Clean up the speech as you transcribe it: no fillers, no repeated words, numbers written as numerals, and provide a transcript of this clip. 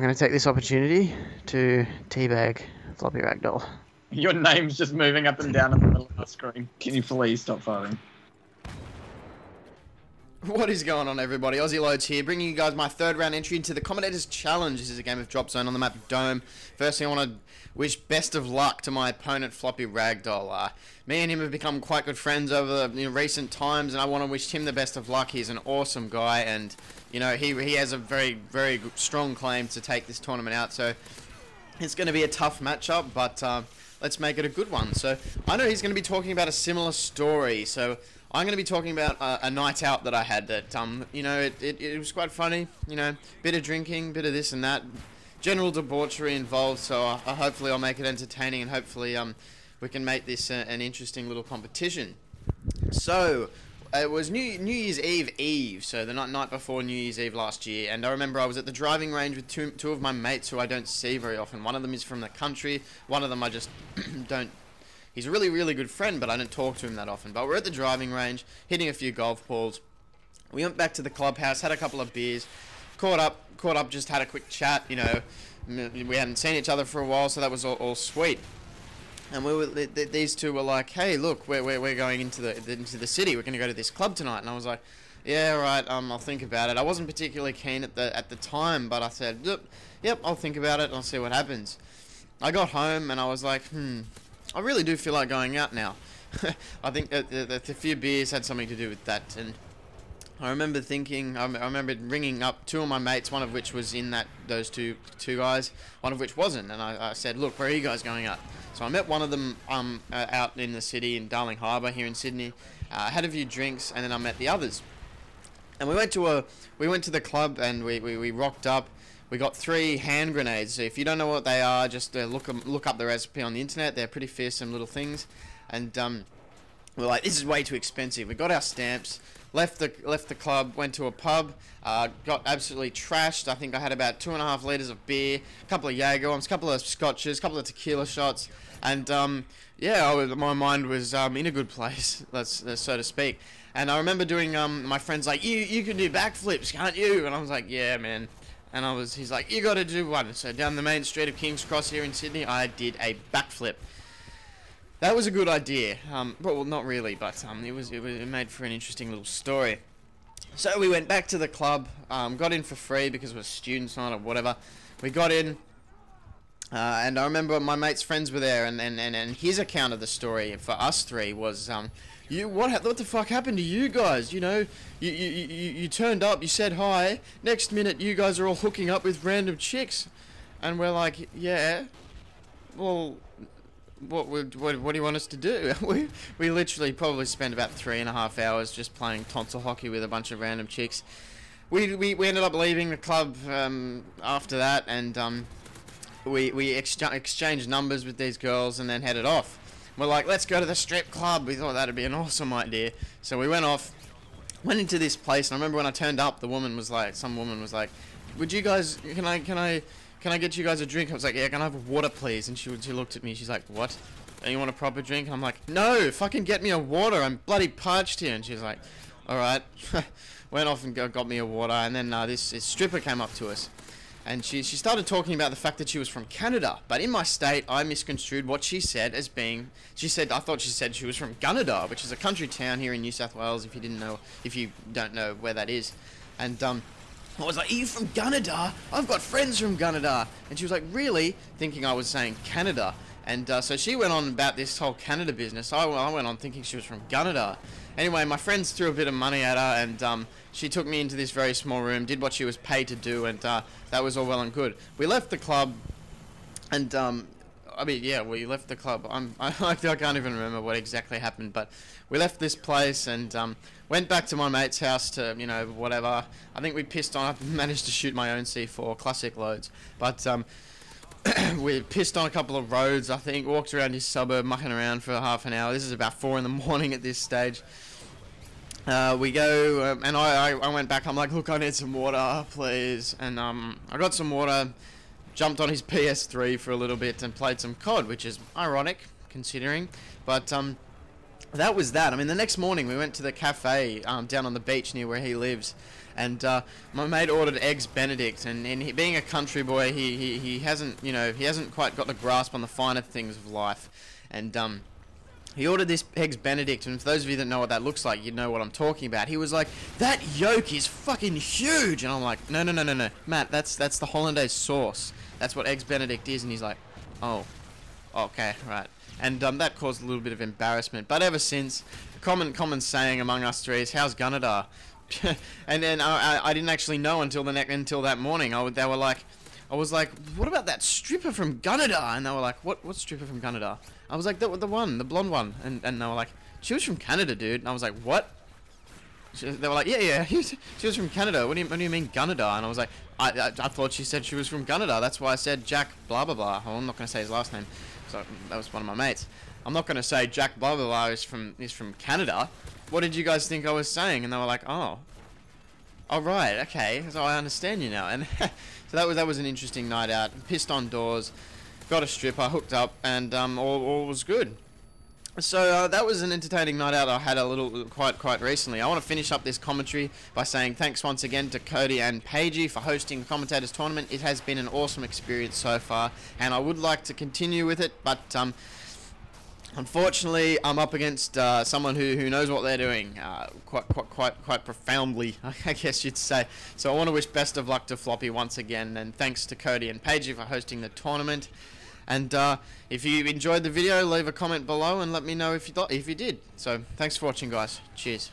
I'm going to take this opportunity to teabag Floppy Ragdoll. Your name's just moving up and down in the middle of my screen. Can you please stop farting? What is going on, everybody? AussieLoads here, bringing you guys my third round entry into the Commentators Challenge. This is a game of Drop Zone on the map Dome. Firstly, I want to wish best of luck to my opponent, Floppy Ragdoll. Me and him have become quite good friends over recent times, and I want to wish him the best of luck. He's an awesome guy, and he has a very, very strong claim to take this tournament out. So it's going to be a tough matchup, but let's make it a good one. So I know he's going to be talking about a similar story. So I'm going to be talking about a night out that I had that, it was quite funny, bit of drinking, bit of this and that, general debauchery involved, so hopefully I'll make it entertaining, and hopefully we can make this an interesting little competition. So, it was New Year's Eve, so the night before New Year's Eve last year, and I remember I was at the driving range with two of my mates who I don't see very often. One of them is from the country, one of them I just don't. He's a really, really good friend, but I don't talk to him that often. But we're at the driving range, hitting a few golf balls. We went back to the clubhouse, had a couple of beers, caught up, just had a quick chat, We hadn't seen each other for a while, so that was all sweet. And these two were like, "Hey, look, we're going into the city. We're going to go to this club tonight." And I was like, "Yeah, all right. I'll think about it." I wasn't particularly keen at the time, but I said, "Yep, I'll think about it and I'll see what happens." I got home and I was like, I really do feel like going out now. I think that the few beers had something to do with that, and I remember thinking, I remember ringing up two of my mates, one of which was in those two guys, one of which wasn't, and I said, "Look, where are you guys going out?" So I met one of them out in the city in Darling Harbour here in Sydney, had a few drinks, and then I met the others, and we went to the club and we rocked up. We got 3 hand grenades. So if you don't know what they are, just look up the recipe on the internet. They're pretty fearsome little things. And we're like, this is way too expensive. We got our stamps, left the club, went to a pub, got absolutely trashed. I think I had about 2.5 litres of beer, a couple of Jaeger bombs, a couple of scotches, a couple of tequila shots. And my mind was in a good place, so to speak. And I remember doing, my friend's like, you can do backflips, can't you? And I was like, yeah, man. And he's like, you got to do one. So down the main street of King's Cross here in Sydney, I did a backflip. That was a good idea. Well, not really, but it made for an interesting little story. So we went back to the club, got in for free because it was students' night or whatever. We got in, and I remember my mate's friends were there, and his account of the story for us three was, what the fuck happened to you guys? You turned up, you said hi, next minute you guys are all hooking up with random chicks. And we're like, yeah, well, what do you want us to do? we literally probably spent about 3.5 hours just playing tonsil hockey with a bunch of random chicks. We ended up leaving the club after that, and we exchanged numbers with these girls and then headed off. We're like, let's go to the strip club. We thought that'd be an awesome idea. So we went into this place, and I remember when I turned up, some woman was like, would you guys, can I get you guys a drink? I was like, yeah, can I have a water, please? And she looked at me, she's like, what? And you want a proper drink? And I'm like, no, fucking get me a water. I'm bloody parched here. And she's like, all right. Went off and got me a water, and then this stripper came up to us. And she started talking about the fact that she was from Canada. But in my state, I misconstrued what she said as being... I thought she said she was from Gunnedah, which is a country town here in New South Wales, if you don't know where that is. And I was like, are you from Gunnedah? I've got friends from Gunnedah. And she was like, really? Thinking I was saying Canada. And so she went on about this whole Canada business. I went on thinking she was from Gunnedah. Anyway, my friends threw a bit of money at her, and she took me into this very small room, did what she was paid to do, and that was all well and good. We left the club, and we left the club. I can't even remember what exactly happened, but we left this place and went back to my mate's house to, whatever. I think we pissed on. I managed to shoot my own C4, classic loads, but we pissed on a couple of roads, I think, walked around his suburb, mucking around for half an hour. This is about 4 in the morning at this stage. We go, and I went back, I'm like, look, I need some water, please. And I got some water, jumped on his PS3 for a little bit and played some COD, which is ironic, considering. But that was that. I mean, the next morning we went to the cafe down on the beach near where he lives, and my mate ordered eggs Benedict, and he, being a country boy, he hasn't, you know, he hasn't quite got the grasp on the finer things of life, and he ordered this eggs Benedict, and for those of you that know what that looks like, you know what I'm talking about. He was like, "That yolk is fucking huge," and I'm like, "No, no, no, no, no, Matt, that's the hollandaise sauce. That's what eggs Benedict is." And he's like, "Oh, okay, right." And that caused a little bit of embarrassment. But ever since, common saying among us three is, "How's Gunnedah?" And then I didn't actually know until that morning. They were like, I was like, "What about that stripper from Gunnedah?" And they were like, "What stripper from Gunnedah?" I was like, the blonde one." And they were like, "She was from Canada, dude." And I was like, "What?" They were like, "Yeah, she was from Canada. What do you mean Gunnedah?" And I was like, I thought she said she was from Gunnedah. That's why I said Jack blah blah blah. Well, I'm not going to say his last name. So that was one of my mates. I'm not going to say Jack blah blah blah is from Canada. What did you guys think I was saying? And they were like, "Oh, right, okay, so I understand you now." And so that was an interesting night out. Pissed on doors, got a stripper, hooked up, and all was good. So that was an entertaining night out I had quite recently. I want to finish up this commentary by saying thanks once again to Cody and Paigey for hosting the Commentators Tournament. It has been an awesome experience so far, and I would like to continue with it, but unfortunately, I'm up against someone who knows what they're doing quite profoundly, I guess you'd say. So I want to wish best of luck to Floppy once again, and thanks to Cody and Paigey for hosting the tournament. And if you enjoyed the video, leave a comment below and let me know if you did. So thanks for watching, guys. Cheers.